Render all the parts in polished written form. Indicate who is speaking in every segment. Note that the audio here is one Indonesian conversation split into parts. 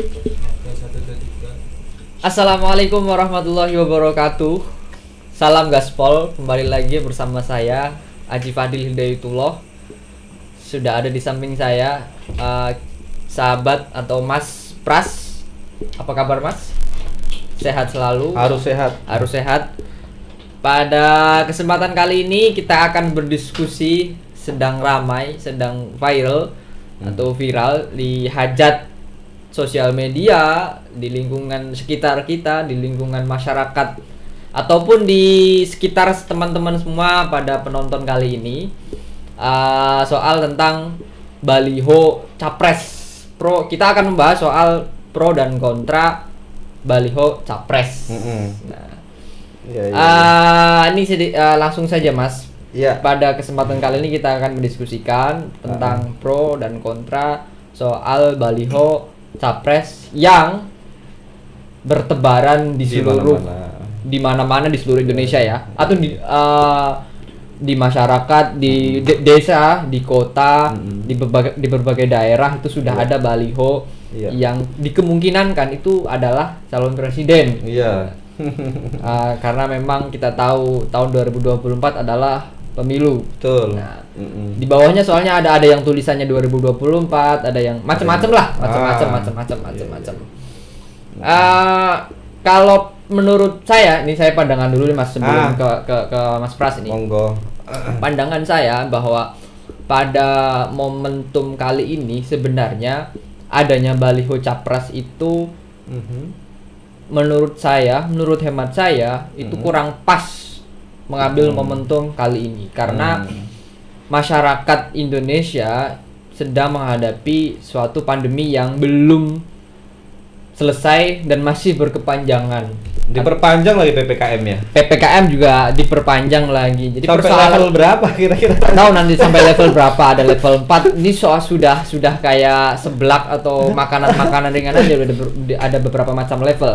Speaker 1: Oke, 1, 2, 3.
Speaker 2: Assalamualaikum warahmatullahi wabarakatuh. Salam gaspol, kembali lagi bersama saya Aji Fadil Hidayatullah. Sudah ada di samping saya sahabat atau Mas Pras. Apa kabar Mas? Sehat selalu?
Speaker 3: Harus sehat.
Speaker 2: Harus sehat. Pada kesempatan kali ini kita akan berdiskusi sedang ramai, sedang viral atau viral di hajat sosial media, di lingkungan sekitar kita, di lingkungan masyarakat ataupun di sekitar teman-teman semua pada penonton kali ini, soal tentang baliho capres pro. Kita akan membahas soal pro dan kontra baliho capres. Nah, ini langsung saja Mas.
Speaker 3: Iya.
Speaker 2: Pada kesempatan kali ini kita akan mendiskusikan tentang pro dan kontra soal baliho capres yang bertebaran di seluruh di mana-mana di seluruh Indonesia ya, atau di masyarakat, di desa, di kota, di berbagai daerah itu sudah ada baliho yang dikemungkinan kan itu adalah calon presiden.
Speaker 3: Iya.
Speaker 2: Karena memang kita tahu tahun 2024 adalah pemilu.
Speaker 3: Betul.
Speaker 2: Nah, di bawahnya soalnya ada yang tulisannya 2024, ada yang macam-macam lah, macam-macam. Kalau menurut saya, ini saya pandangan dulu nih Mas sebelum ke Mas Pras ini.
Speaker 3: Monggo.
Speaker 2: Pandangan saya bahwa pada momentum kali ini sebenarnya adanya baliho capres itu menurut hemat saya itu kurang pas mengambil momentum kali ini karena masyarakat Indonesia sedang menghadapi suatu pandemi yang belum selesai dan masih berkepanjangan.
Speaker 3: Diperpanjang lagi PPKM-nya.
Speaker 2: PPKM juga diperpanjang lagi. Jadi
Speaker 3: sampai level berapa kira-kira?
Speaker 2: Tahu nanti sampai level berapa? Ada level 4. Ini soal sudah kayak seblak atau makanan-makanan ringan aja ada beberapa macam level.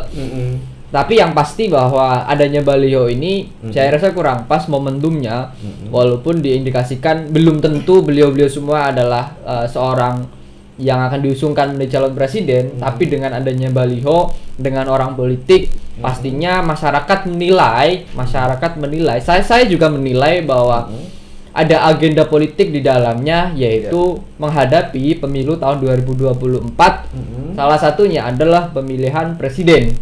Speaker 2: Tapi yang pasti bahwa adanya baliho ini saya rasa kurang pas momentumnya, walaupun diindikasikan belum tentu beliau-beliau semua adalah seorang yang akan diusungkan menjadi calon presiden, tapi dengan adanya baliho dengan orang politik pastinya masyarakat menilai, saya juga menilai bahwa ada agenda politik di dalamnya, yaitu menghadapi pemilu tahun 2024. Salah satunya adalah pemilihan presiden.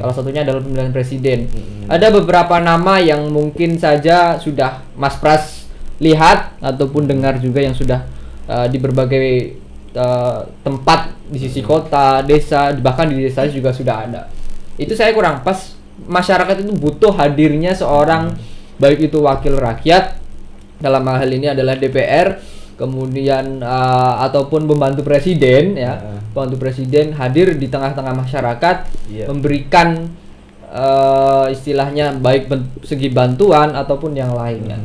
Speaker 2: Salah satunya adalah pemilihan presiden. Ada beberapa nama yang mungkin saja sudah Mas Pras lihat ataupun dengar juga yang sudah di berbagai tempat di sisi kota, desa, bahkan di desa juga sudah ada. Itu saya kurang pas. Masyarakat itu butuh hadirnya seorang baik itu wakil rakyat, dalam hal ini adalah DPR, kemudian ataupun pembantu presiden ya. Pembantu presiden hadir di tengah-tengah masyarakat, memberikan istilahnya baik segi bantuan ataupun yang lainnya.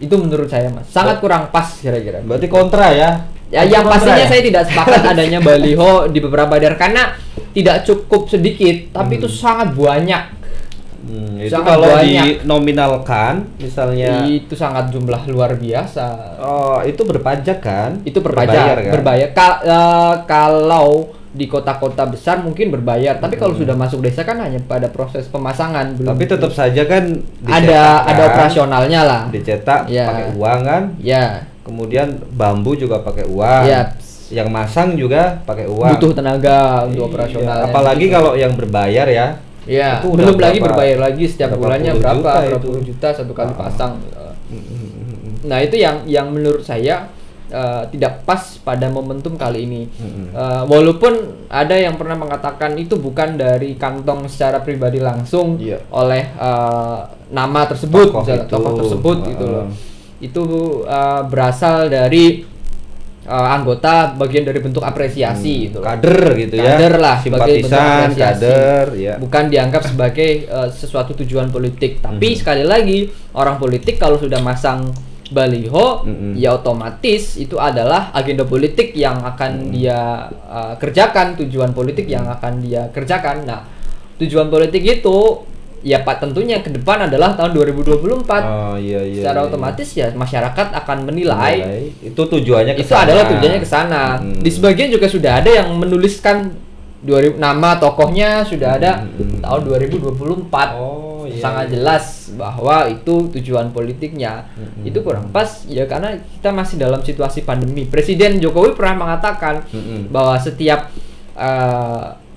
Speaker 2: Itu menurut saya Mas, sangat kurang pas kira-kira.
Speaker 3: Berarti kontra ya?
Speaker 2: Ya, yang pastinya saya tidak sepakat adanya baliho di beberapa daerah karena tidak cukup sedikit, tapi itu sangat banyak.
Speaker 3: Itu kalau dinominalkan misalnya
Speaker 2: itu sangat jumlah luar biasa.
Speaker 3: Oh, itu berpajak kan?
Speaker 2: Itu berbayar. Kalau di kota-kota besar mungkin berbayar, tapi kalau sudah masuk desa kan hanya pada proses pemasangan belum.
Speaker 3: Tapi tetap saja kan
Speaker 2: ada operasionalnya lah.
Speaker 3: Dicetak pakai uang kan?
Speaker 2: Ya.
Speaker 3: Kemudian bambu juga pakai uang. Yang masang juga pakai uang.
Speaker 2: Butuh tenaga untuk operasional.
Speaker 3: Apalagi kalau yang berbayar ya.
Speaker 2: Ya,
Speaker 3: itu
Speaker 2: belum lagi berbayar lagi setiap bulannya berapa puluh juta satu kali pasang. Nah, itu yang menurut saya tidak pas pada momentum kali ini. Walaupun ada yang pernah mengatakan itu bukan dari kantong secara pribadi langsung oleh nama tersebut, tokoh tersebut gitu loh. Itu berasal dari anggota bagian dari bentuk apresiasi gitu.
Speaker 3: Kader gitu ya.
Speaker 2: Kader lah, sebagai bentuk apresiasi.
Speaker 3: Kader ya.
Speaker 2: Bukan dianggap sebagai sesuatu tujuan politik. Tapi sekali lagi, orang politik kalau sudah masang baliho, ya otomatis itu adalah agenda politik yang akan dia kerjakan, tujuan politik yang akan dia kerjakan. Nah, tujuan politik itu ya Pak tentunya ke depan adalah tahun 2024.
Speaker 3: Oh iya.
Speaker 2: Secara otomatis ya masyarakat akan menilai
Speaker 3: itu tujuannya ke
Speaker 2: sana. Itu adalah tujuannya ke sana. Di sebagian juga sudah ada yang menuliskan nama tokohnya sudah ada tahun 2024.
Speaker 3: Oh, iya,
Speaker 2: Sangat
Speaker 3: iya.
Speaker 2: jelas bahwa itu tujuan politiknya. Itu kurang pas ya, karena kita masih dalam situasi pandemi. Presiden Jokowi pernah mengatakan bahwa setiap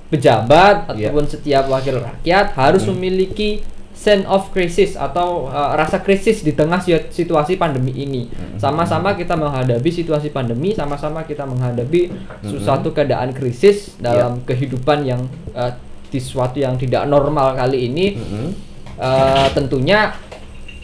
Speaker 2: pejabat ataupun setiap wakil rakyat harus memiliki sense of crisis atau rasa krisis di tengah situasi pandemi ini. Sama-sama kita menghadapi situasi pandemi, sama-sama kita menghadapi suatu keadaan krisis dalam kehidupan yang di suatu yang tidak normal kali ini. Tentunya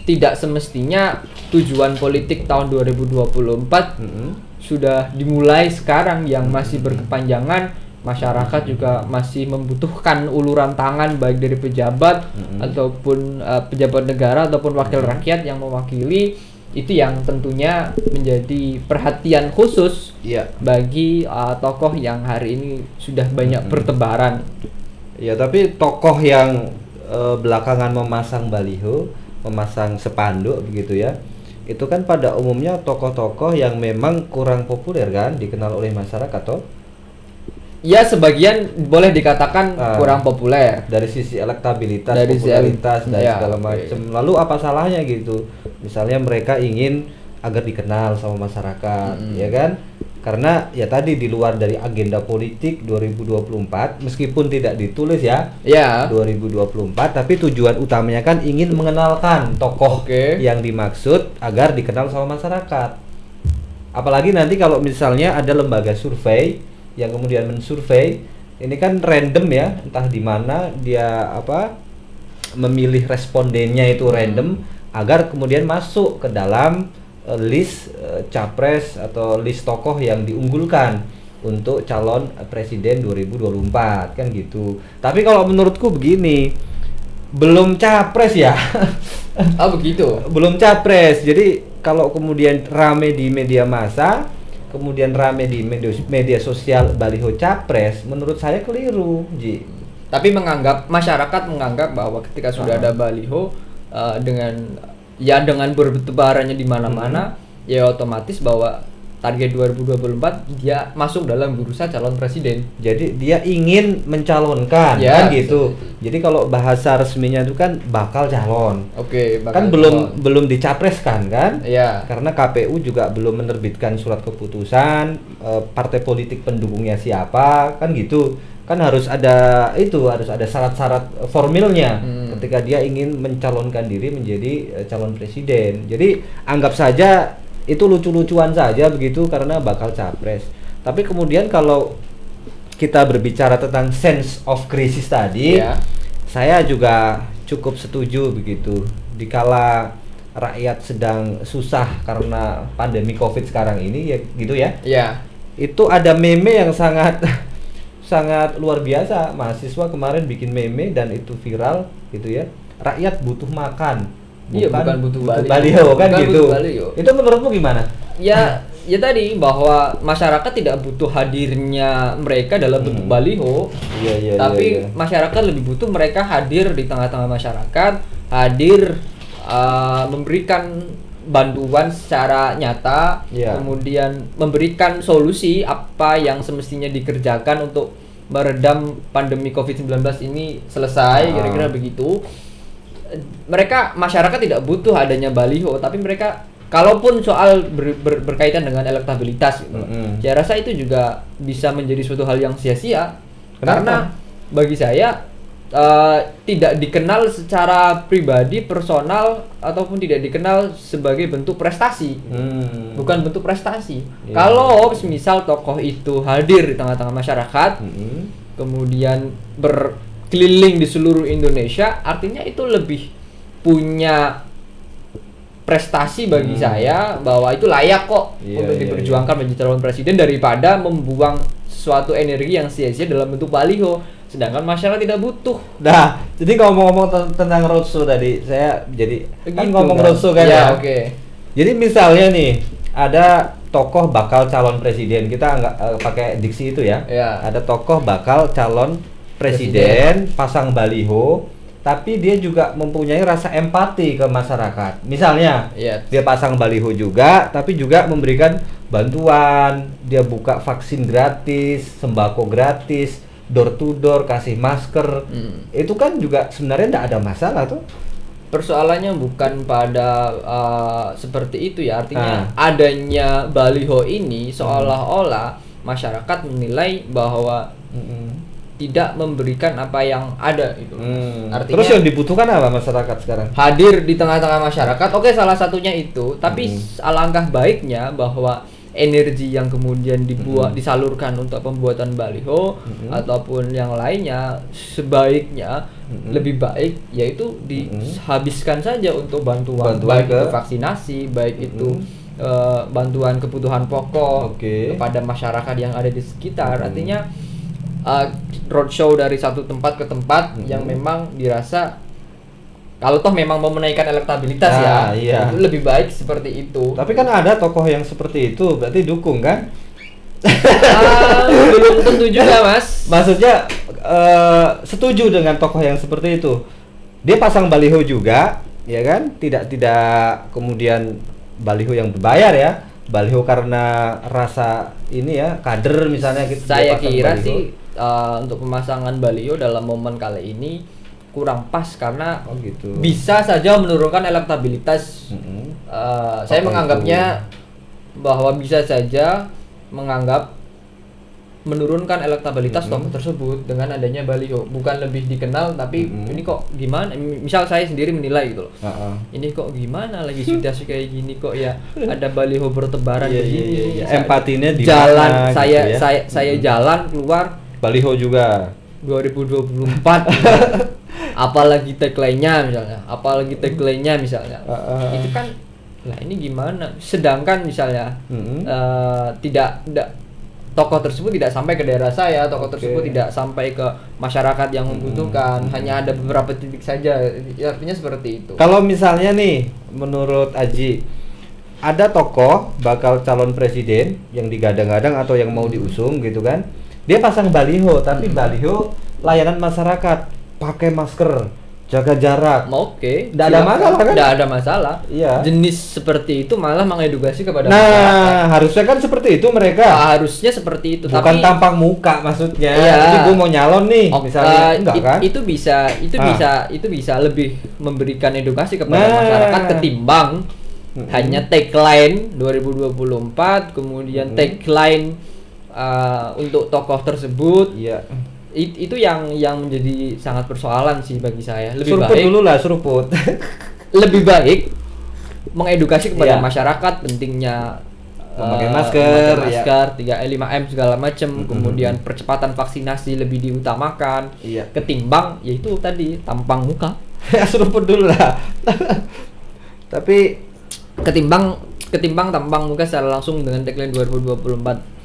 Speaker 2: tidak semestinya tujuan politik tahun 2024 sudah dimulai sekarang yang masih berkepanjangan. Masyarakat juga masih membutuhkan uluran tangan baik dari pejabat ataupun pejabat negara ataupun wakil rakyat yang mewakili. Itu yang tentunya menjadi perhatian khusus bagi tokoh yang hari ini sudah banyak bertebaran.
Speaker 3: Ya, tapi tokoh yang belakangan memasang baliho, memasang spanduk begitu ya, itu kan pada umumnya tokoh-tokoh yang memang kurang populer kan, dikenal oleh masyarakat toh?
Speaker 2: Ya, sebagian boleh dikatakan kurang populer
Speaker 3: dari sisi elektabilitas,
Speaker 2: dari
Speaker 3: popularitas dan segala macam. Lalu apa salahnya gitu? Misalnya mereka ingin agar dikenal sama masyarakat, ya kan? Karena ya tadi di luar dari agenda politik 2024, meskipun tidak ditulis ya 2024, tapi tujuan utamanya kan ingin mengenalkan tokoh yang dimaksud agar dikenal sama masyarakat. Apalagi nanti kalau misalnya ada lembaga survei yang kemudian mensurvei, ini kan random ya, entah di mana dia memilih respondennya itu random agar kemudian masuk ke dalam list capres atau list tokoh yang diunggulkan untuk calon presiden 2024 kan gitu. Tapi kalau menurutku begini, belum capres ya.
Speaker 2: Begitu.
Speaker 3: Belum capres. Jadi kalau kemudian rame di media massa, kemudian rame di media sosial baliho capres, menurut saya keliru, Ji.
Speaker 2: Tapi masyarakat menganggap bahwa ketika sudah ada baliho dengan bertebarannya di mana-mana, ya otomatis bahwa target 2024 dia masuk dalam bursa calon presiden.
Speaker 3: Jadi dia ingin mencalonkan kan gitu. Jadi kalau bahasa resminya itu kan bakal calon. Kan belum dicapreskan kan? Karena KPU juga belum menerbitkan surat keputusan partai politik pendukungnya siapa, kan gitu. Kan harus ada syarat-syarat formilnya ketika dia ingin mencalonkan diri menjadi calon presiden. Jadi anggap saja itu lucu-lucuan saja begitu karena bakal capres. Tapi kemudian kalau kita berbicara tentang sense of crisis tadi, saya juga cukup setuju begitu. Dikala rakyat sedang susah karena pandemi Covid sekarang ini ya gitu ya. Itu ada meme yang sangat luar biasa. Mahasiswa kemarin bikin meme dan itu viral gitu ya. Rakyat butuh makan, bukan butuh baliho kan gitu. Itu menurutmu gimana?
Speaker 2: Ya tadi bahwa masyarakat tidak butuh hadirnya mereka dalam bentuk baliho. Tapi masyarakat lebih butuh mereka hadir di tengah-tengah masyarakat, hadir memberikan bantuan secara nyata, kemudian memberikan solusi apa yang semestinya dikerjakan untuk meredam pandemi COVID-19 ini selesai, kira-kira begitu. Masyarakat tidak butuh adanya baliho, tapi mereka kalaupun soal berkaitan dengan elektabilitas gitu, saya rasa itu juga bisa menjadi suatu hal yang sia-sia. Karena bagi saya tidak dikenal secara pribadi, personal, ataupun tidak dikenal sebagai bentuk prestasi, bukan bentuk prestasi. Kalau misal tokoh itu hadir di tengah-tengah masyarakat, kemudian berkeliling di seluruh Indonesia, artinya itu lebih punya prestasi bagi saya, bahwa itu layak kok untuk diperjuangkan menjadi calon presiden daripada membuang suatu energi yang sia-sia dalam bentuk baliho. Sedangkan masyarakat tidak butuh.
Speaker 3: Nah, jadi ngomong-ngomong tentang roadshow tadi, saya jadi kan ngomong roadshow kan ya. Jadi misalnya nih, ada tokoh bakal calon presiden, kita nggak pakai diksi itu ya. Ada tokoh bakal calon presiden, pasang baliho, tapi dia juga mempunyai rasa empati ke masyarakat. Misalnya, dia pasang baliho juga, tapi juga memberikan bantuan, dia buka vaksin gratis, sembako gratis, door to door, kasih masker. Itu kan juga sebenarnya tidak ada masalah tuh.
Speaker 2: Persoalannya bukan pada seperti itu ya, artinya adanya baliho ini seolah-olah masyarakat menilai bahwa tidak memberikan apa yang ada itu. Artinya
Speaker 3: terus yang dibutuhkan apa masyarakat sekarang?
Speaker 2: Hadir di tengah-tengah masyarakat. Oke, salah satunya itu, tapi alangkah baiknya bahwa energi yang kemudian disalurkan untuk pembuatan baliho ataupun yang lainnya sebaiknya lebih baik yaitu dihabiskan saja untuk bantuan baik itu vaksinasi, baik itu bantuan kebutuhan pokok kepada masyarakat yang ada di sekitar. Artinya roadshow dari satu tempat ke tempat yang memang dirasa kalau toh memang mau menaikkan elektabilitas itu lebih baik seperti itu.
Speaker 3: Tapi kan ada tokoh yang seperti itu, berarti dukung kan?
Speaker 2: Belum tentu juga, Mas.
Speaker 3: Maksudnya setuju dengan tokoh yang seperti itu. Dia pasang baliho juga, ya kan? Tidak kemudian baliho yang berbayar ya. Baliho karena rasa ini ya, kader misalnya gitu.
Speaker 2: Saya kira baliho sih untuk pemasangan baliho dalam momen kali ini kurang pas karena bisa saja menurunkan elektabilitas. Saya menganggapnya bahwa bisa saja menurunkan elektabilitas tokoh tersebut dengan adanya baliho. Bukan lebih dikenal, tapi ini kok gimana? Misal saya sendiri menilai gitu loh. Ini kok gimana lagi situasi kayak gini kok ya ada baliho bertebaran begini.
Speaker 3: Empatinya di
Speaker 2: jalan
Speaker 3: mana,
Speaker 2: saya
Speaker 3: gitu ya?
Speaker 2: saya jalan keluar
Speaker 3: baliho juga
Speaker 2: 2024 apalagi tagline-nya misalnya itu kan lah ini gimana, sedangkan misalnya tidak tokoh tersebut tidak sampai ke daerah saya, tokoh tersebut tidak sampai ke masyarakat yang membutuhkan, hanya ada beberapa titik saja, artinya seperti itu.
Speaker 3: Kalau misalnya nih menurut Aji ada tokoh bakal calon presiden yang digadang-gadang atau yang mau diusung gitu kan, dia pasang baliho tapi baliho layanan masyarakat, pakai masker, jaga jarak.
Speaker 2: Tidak ada masalah kan? Tidak ada masalah.
Speaker 3: Iya.
Speaker 2: Jenis seperti itu malah mengedukasi kepada
Speaker 3: masyarakat. Harusnya kan seperti itu mereka.
Speaker 2: Harusnya seperti itu.
Speaker 3: Bukan tapi tampang muka maksudnya.
Speaker 2: Iya.
Speaker 3: Jadi gue mau nyalon nih, misalnya enggak kan?
Speaker 2: Itu bisa lebih memberikan edukasi kepada masyarakat ketimbang hanya tagline 2024 kemudian tagline untuk tokoh tersebut.
Speaker 3: Iya.
Speaker 2: Itu yang menjadi sangat persoalan sih bagi saya. Lebih
Speaker 3: suruput
Speaker 2: baik
Speaker 3: dulu lah, suruput.
Speaker 2: Lebih baik mengedukasi kepada masyarakat pentingnya
Speaker 3: memakai masker,
Speaker 2: 3M segala macam, kemudian percepatan vaksinasi lebih diutamakan ketimbang yaitu tadi tampang muka.
Speaker 3: Suruput dulu lah. Tapi
Speaker 2: ketimbang tampang muka secara langsung dengan tagline 2024.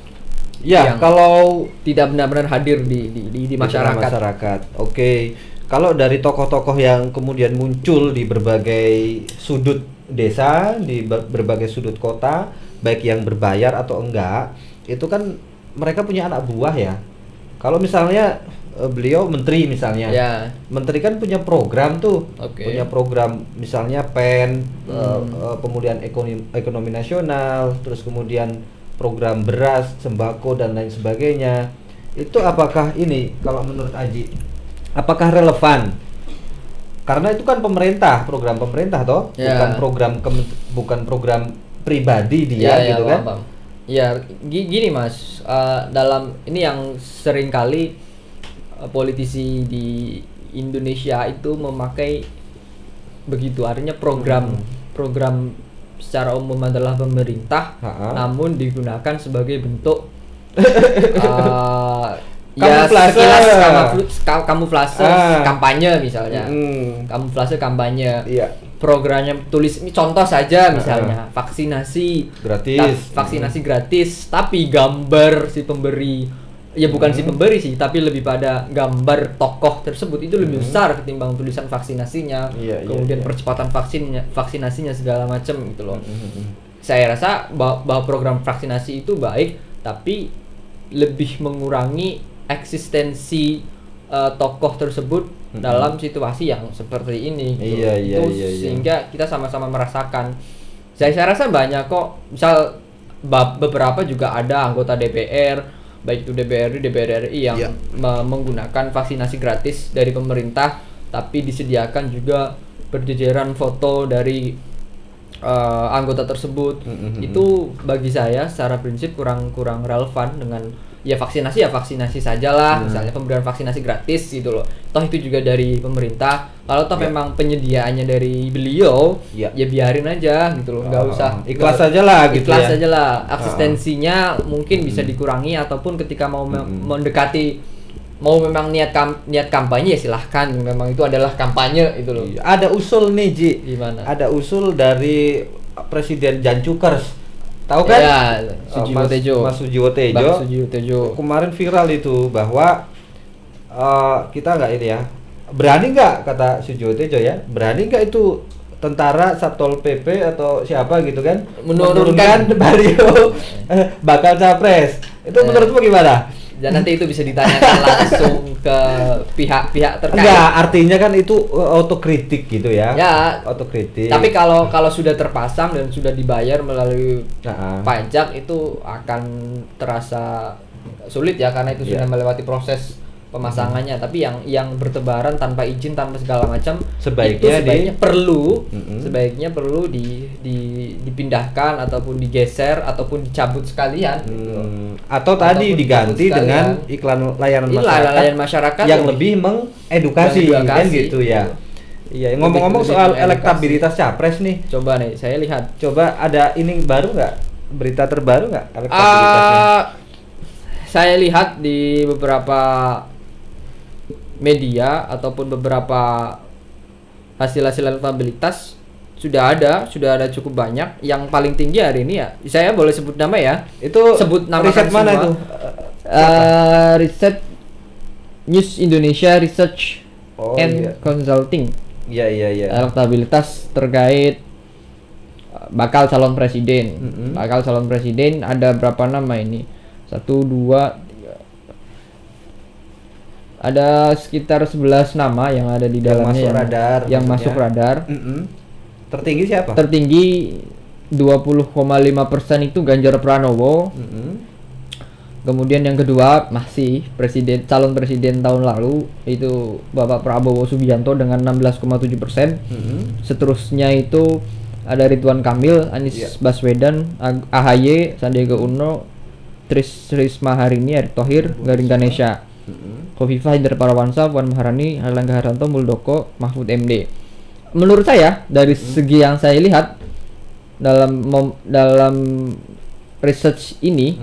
Speaker 3: Ya, kalau
Speaker 2: tidak benar-benar hadir di masyarakat.
Speaker 3: Oke. Kalau dari tokoh-tokoh yang kemudian muncul di berbagai sudut desa, di berbagai sudut kota, baik yang berbayar atau enggak, itu kan mereka punya anak buah ya. Kalau misalnya beliau menteri misalnya, menteri kan punya program tuh, punya program misalnya PEN, pemulihan ekonomi nasional, terus kemudian program beras, sembako dan lain sebagainya. Itu apakah ini kalau menurut Aji apakah relevan? Karena itu kan program pemerintah toh, bukan program pribadi dia gitu kan.
Speaker 2: Bang. Ya, gini Mas, dalam ini yang sering kali politisi di Indonesia itu memakai begitu, artinya program secara umum adalah pemerintah, namun digunakan sebagai bentuk kamuflase kampanye misalnya. Kamuflase kampanye. Programnya tulis ini contoh saja misalnya vaksinasi gratis, tapi gambar si pemberi bukan si pemberi sih, tapi lebih pada gambar tokoh tersebut itu lebih besar ketimbang tulisan vaksinasinya, kemudian percepatan vaksinasinya segala macam gitu loh. Saya rasa bahwa program vaksinasi itu baik, tapi lebih mengurangi eksistensi tokoh tersebut dalam situasi yang seperti ini gitu. Sehingga kita sama-sama merasakan. Saya rasa banyak kok, misal beberapa juga ada anggota DPR baik itu DPRD, DPR RI yang menggunakan vaksinasi gratis dari pemerintah, tapi disediakan juga berjejeran foto dari anggota tersebut. Itu bagi saya secara prinsip kurang relevan dengan ya vaksinasi sajalah. Misalnya pemberian vaksinasi gratis gitu loh, toh itu juga dari pemerintah. Kalau toh memang penyediaannya dari beliau, ya biarin aja gitu loh, nggak usah,
Speaker 3: ikhlas aja lah gitu,
Speaker 2: ikhlas aja lah. Eksistensinya mungkin bisa dikurangi, ataupun ketika mau mendekati, mau memang niat kampanye ya silahkan, memang itu adalah kampanye itu loh.
Speaker 3: Ada usul nih Ji,
Speaker 2: gimana?
Speaker 3: Ada usul dari Presiden Jan Cukers, tahu kan?
Speaker 2: Ya, Sujiwo Tejo.
Speaker 3: Mas Sujiwo Tejo. Kemarin viral itu bahwa kita nggak ini ya, berani nggak, kata Sujiwo Tejo ya, berani nggak itu tentara Satpol PP atau siapa gitu kan menurunkan baliho bakal capres. Itu menurutmu gimana?
Speaker 2: Dan nanti itu bisa ditanyakan langsung ke pihak-pihak terkait.
Speaker 3: Enggak, artinya kan itu otokritik gitu ya.
Speaker 2: Ya,
Speaker 3: otokritik.
Speaker 2: Tapi kalau sudah terpasang dan sudah dibayar melalui pajak, itu akan terasa sulit ya, karena itu sudah melewati proses pemasangannya. Tapi yang bertebaran tanpa izin, tanpa segala macam, sebaiknya perlu dipindahkan ataupun digeser ataupun dicabut sekalian.
Speaker 3: Atau tadi diganti dengan iklan layanan masyarakat yang lebih mengedukasi kan gitu ya. Iya, ngomong-ngomong soal elektabilitas capres nih.
Speaker 2: Coba nih, saya lihat.
Speaker 3: Coba ada ini baru nggak? Berita terbaru nggak elektabilitasnya?
Speaker 2: Saya lihat di beberapa media ataupun beberapa hasil-hasil elektabilitas sudah ada cukup banyak. Yang paling tinggi hari ini ya, saya boleh sebut nama ya. Itu sebut nama
Speaker 3: riset mana itu?
Speaker 2: Riset News Indonesia Research and Consulting.
Speaker 3: Iya.
Speaker 2: Elektabilitas terkait bakal calon presiden. Bakal calon presiden ada berapa nama ini? 1, 2, 3. Ada sekitar 11 nama yang ada di dalamnya yang masuk radar.
Speaker 3: Tertinggi siapa?
Speaker 2: Tertinggi 20,5% itu Ganjar Pranowo. Kemudian yang kedua masih calon presiden tahun lalu, itu Bapak Prabowo Subianto dengan 16,7%. Seterusnya itu ada Ridwan Kamil, Anies Baswedan, AHY, Sandiaga Uno, Risma Harini, Erick Thohir, Garing Ganesha, Khofifah Indar Parawansa, Puan Maharani, Erlangga Hartarto, Muldoko, Mahfud MD. Menurut saya dari segi yang saya lihat dalam research ini,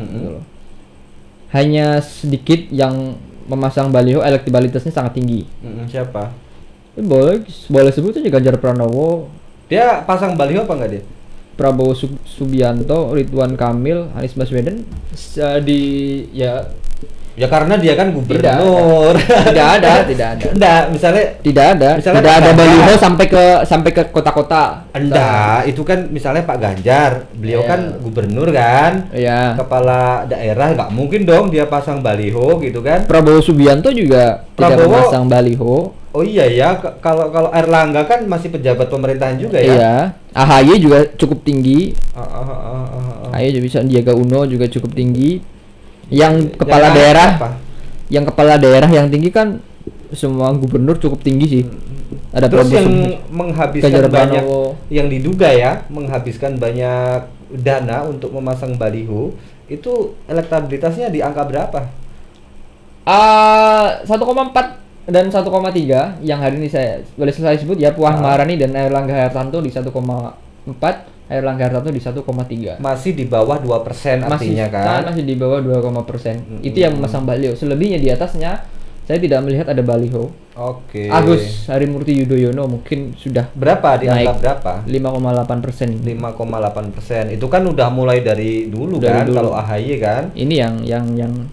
Speaker 2: hanya sedikit yang memasang baliho elektabilitasnya sangat tinggi.
Speaker 3: Siapa?
Speaker 2: Boleh sebut aja Ganjar Pranowo.
Speaker 3: Dia pasang baliho apa enggak dia?
Speaker 2: Prabowo Subianto, Ridwan Kamil, Anies Baswedan
Speaker 3: Ya karena dia kan gubernur.
Speaker 2: Tidak ada.
Speaker 3: Misalnya
Speaker 2: tidak ada baliho sampai ke kota-kota.
Speaker 3: Itu kan misalnya Pak Ganjar, beliau kan gubernur kan, kepala daerah, nggak mungkin dong dia pasang baliho gitu kan.
Speaker 2: Prabowo Subianto juga tidak memasang baliho.
Speaker 3: Oh iya ya, kalau Erlangga kan masih pejabat pemerintahan juga ya.
Speaker 2: Iya, AHY juga cukup tinggi. AHY juga bisa, Sandiaga Uno juga cukup tinggi. Yang kepala daerah yang tinggi kan semua gubernur cukup tinggi sih. Ada
Speaker 3: terus yang menghabiskan banyak, yang diduga ya menghabiskan banyak dana untuk memasang baliho, itu elektabilitasnya di angka berapa?
Speaker 2: 1,4 dan 1,3 yang hari ini saya boleh selesai sebut ya. Puan Maharani dan Erlangga Hartarto di 1,4, Erlangga Hartarto di 1,3.
Speaker 3: Masih di bawah 2% artinya kan?
Speaker 2: Masih di bawah 2,%. Itu yang memasang baliho. Selebihnya di atasnya saya tidak melihat ada baliho.
Speaker 3: Oke.
Speaker 2: Agus Harimurti Yudhoyono mungkin sudah
Speaker 3: berapa, di angka berapa?
Speaker 2: 5,8%.
Speaker 3: 5,8%. Itu kan udah mulai dari dulu kan kalau AHY kan?
Speaker 2: Ini yang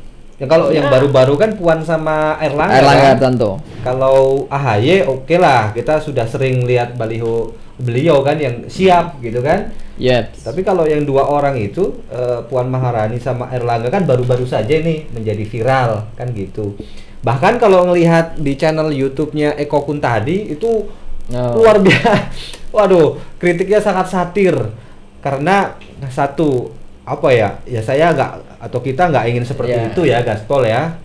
Speaker 3: kalau yang baru-baru kan Puan sama Erlangga
Speaker 2: Hartarto.
Speaker 3: Kalau AHY oke lah, kita sudah sering lihat baliho beliau kan yang siap gitu kan. Tapi kalau yang dua orang itu Puan Maharani sama Erlangga kan baru-baru saja nih menjadi viral kan gitu. Bahkan kalau ngelihat di channel YouTube-nya Eko Kuntadi itu luar biasa. Waduh, kritiknya sangat satir. Karena satu, apa ya? Ya saya nggak atau kita nggak ingin seperti itu ya, gaspol ya.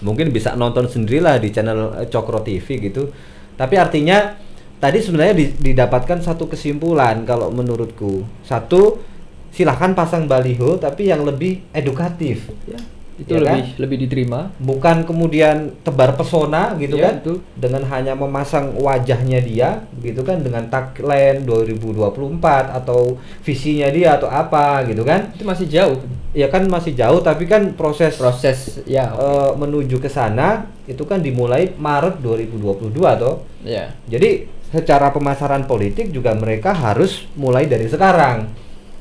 Speaker 3: Mungkin bisa nonton sendirilah di channel Cokro TV gitu. Tapi artinya tadi sebenarnya didapatkan satu kesimpulan kalau menurutku. Satu, silahkan pasang baliho tapi yang lebih edukatif ya.
Speaker 2: Itu ya lebih diterima,
Speaker 3: bukan kemudian tebar pesona gitu kan, betul. Dengan hanya memasang wajahnya dia gitu kan, dengan tagline 2024 atau visinya dia atau apa gitu kan,
Speaker 2: itu masih jauh
Speaker 3: ya kan, masih jauh, tapi kan proses
Speaker 2: ya
Speaker 3: menuju ke sana itu kan dimulai Maret 2022 toh
Speaker 2: ya.
Speaker 3: Jadi secara pemasaran politik juga mereka harus mulai dari sekarang,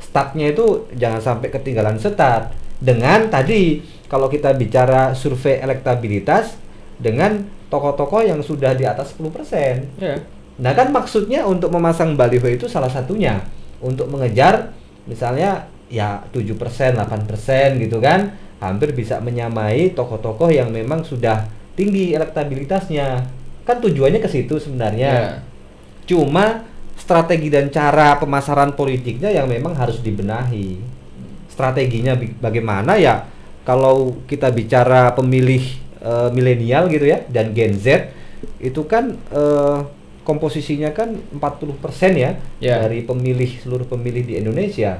Speaker 3: startnya itu jangan sampai ketinggalan start dengan tadi. Kalau kita bicara survei elektabilitas dengan tokoh-tokoh yang sudah di atas 10%.
Speaker 2: Yeah.
Speaker 3: Nah kan maksudnya untuk memasang baliho itu salah satunya untuk mengejar misalnya ya 7%, 8% gitu kan, hampir bisa menyamai tokoh-tokoh yang memang sudah tinggi elektabilitasnya. Kan tujuannya ke situ sebenarnya. Yeah. Cuma strategi dan cara pemasaran politiknya yang memang harus dibenahi. Strateginya bagaimana ya? Kalau kita bicara pemilih milenial gitu ya dan Gen Z itu kan komposisinya kan 40% ya dari seluruh pemilih di Indonesia.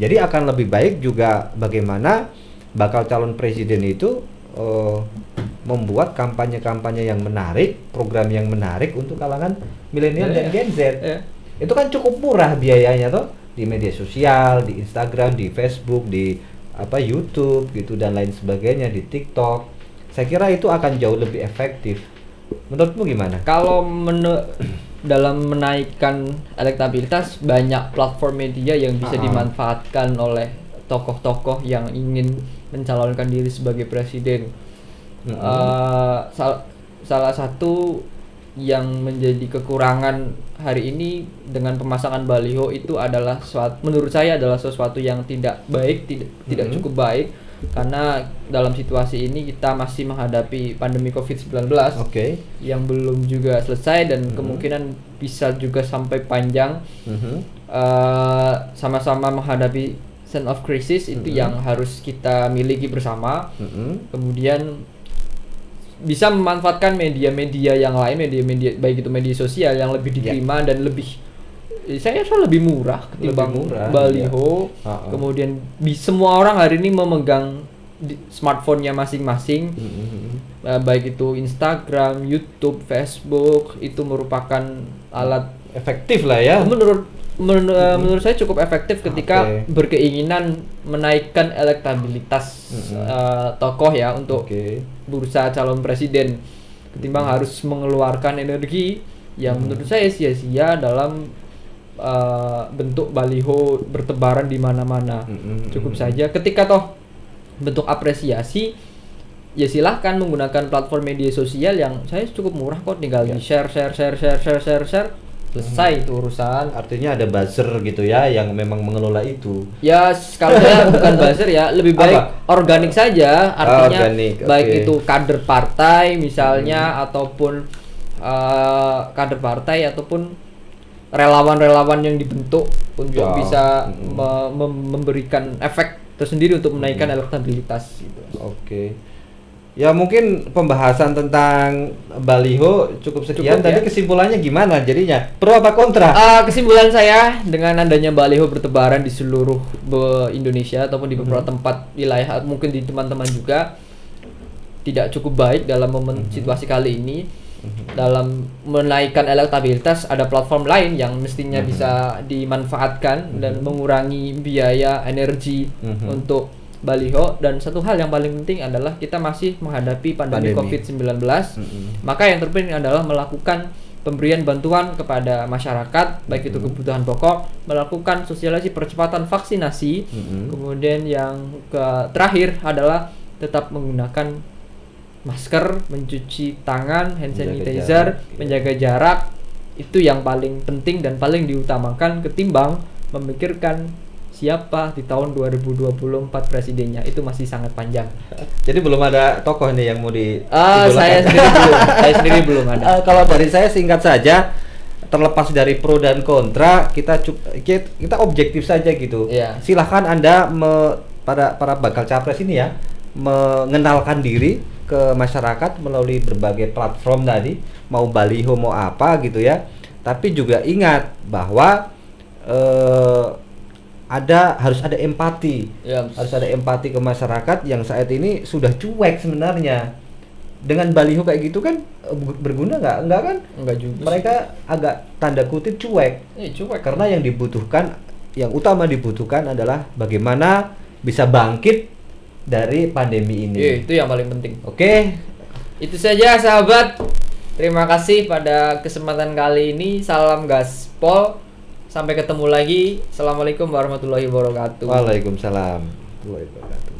Speaker 3: Jadi akan lebih baik juga bagaimana bakal calon presiden itu membuat kampanye-kampanye yang menarik, program yang menarik untuk kalangan milenial dan Gen Z. Itu kan cukup murah biayanya toh, di media sosial, di Instagram, di Facebook, di YouTube gitu dan lain sebagainya, di TikTok. Saya kira itu akan jauh lebih efektif. Menurutmu gimana?
Speaker 2: Kalau dalam menaikkan elektabilitas, banyak platform media yang bisa dimanfaatkan oleh tokoh-tokoh yang ingin mencalonkan diri sebagai presiden. Salah satu yang menjadi kekurangan hari ini dengan pemasangan baliho itu adalah menurut saya adalah sesuatu yang tidak baik, tidak cukup baik, karena dalam situasi ini kita masih menghadapi pandemi COVID-19 yang belum juga selesai dan kemungkinan bisa juga sampai panjang. Sama-sama menghadapi sense of crisis itu yang harus kita miliki bersama. Kemudian bisa memanfaatkan media-media yang lain, media-media baik itu media sosial yang lebih diterima dan saya rasa lebih murah ketimbang baliho. Kemudian semua orang hari ini memegang smartphone-nya masing-masing, baik itu Instagram, YouTube, Facebook, itu merupakan alat
Speaker 3: efektif lah ya.
Speaker 2: Menurut saya cukup efektif ketika berkeinginan menaikkan elektabilitas tokoh ya untuk bursa calon presiden, ketimbang harus mengeluarkan energi yang menurut saya sia-sia dalam bentuk baliho bertebaran di mana-mana. Cukup saja ketika toh bentuk apresiasi, ya silahkan menggunakan platform media sosial yang saya cukup murah kok, tinggal di share, selesai itu urusan.
Speaker 3: Artinya ada buzzer gitu ya yang memang mengelola itu.
Speaker 2: Ya kalau saya bukan buzzer ya, lebih baik organik saja. Artinya baik itu kader partai misalnya ataupun kader partai ataupun relawan-relawan yang dibentuk untuk bisa memberikan efek tersendiri untuk menaikkan elektabilitas gitu.
Speaker 3: Ya mungkin pembahasan tentang baliho cukup sekian. Tadi kesimpulannya gimana jadinya? Pro apa kontra?
Speaker 2: Kesimpulan saya dengan adanya baliho bertebaran di seluruh Indonesia ataupun di beberapa tempat wilayah, mungkin di teman-teman juga, tidak cukup baik dalam momen situasi kali ini. Dalam menaikkan elektabilitas, ada platform lain yang mestinya bisa dimanfaatkan dan mengurangi biaya energi untuk baliho. Dan satu hal yang paling penting adalah kita masih menghadapi pandemi. COVID-19. Maka yang terpenting adalah melakukan pemberian bantuan kepada masyarakat, baik itu kebutuhan pokok, melakukan sosialisasi percepatan vaksinasi. Kemudian yang terakhir adalah tetap menggunakan masker, mencuci tangan, hand sanitizer, menjaga jarak. Itu yang paling penting dan paling diutamakan ketimbang memikirkan siapa di tahun 2024 presidennya. Itu masih sangat panjang.
Speaker 3: Jadi belum ada tokoh nih yang mau
Speaker 2: saya sendiri belum ada.
Speaker 3: Kalau dari saya singkat saja, terlepas dari pro dan kontra, kita objektif saja gitu. Silahkan Anda para bakal capres ini ya mengenalkan diri ke masyarakat melalui berbagai platform tadi, mau baliho mau apa gitu ya. Tapi juga ingat bahwa harus ada empati. Harus ada empati ke masyarakat yang saat ini sudah cuek sebenarnya. Dengan baliho kayak gitu kan berguna nggak? Enggak kan?
Speaker 2: Enggak juga.
Speaker 3: Mereka agak tanda kutip cuek.
Speaker 2: Cuek.
Speaker 3: Karena yang utama dibutuhkan adalah bagaimana bisa bangkit dari pandemi ini.
Speaker 2: Itu yang paling penting.
Speaker 3: Oke.
Speaker 2: Itu saja sahabat. Terima kasih pada kesempatan kali ini. Salam gaspol. Sampai ketemu lagi. Assalamualaikum warahmatullahi wabarakatuh.
Speaker 3: Waalaikumsalam warahmatullahi wabarakatuh.